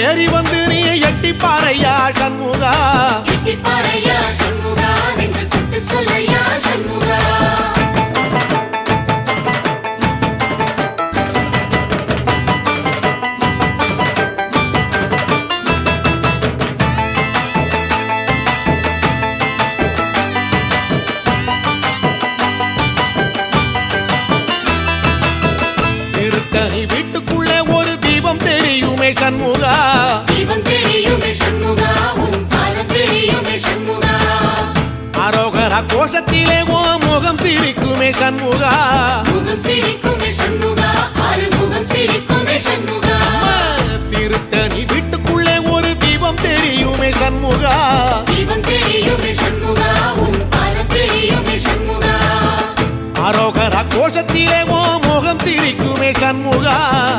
ஏறி வந்து நீ எட்டி பாறையா சண்முகா, எட்டி பாறையா சண்முகா, நெஞ்ச தொட்டு சொல்லையா சண்முகா. திருத்தணி வீட்டுக்குள்ளே ஒரு தீபம் தெரியுமே சண்முகா, தீபம் தெரியுமே சண்முகா, உன் பாதம் தெரியுமே சண்முகா. அரோகரா கோஷத்திலே ஓ முகம் சிரிக்குமே சண்முகா, முகம் சிரிக்குமே சண்முகா, ஆறுமுகம் சிரிக்குமே சண்முகா. திருத்தணி வீட்டுக்குள்ளே ஒரு தீபம் தெரியுமே சண்முகா, தீபம் தெரியுமே சண்முகா, உன் பாதம் தெரியுமே சண்முகா. அரோகரா கோஷத்திலே ஓ முகம் சிரிக்குமே சண்முகா.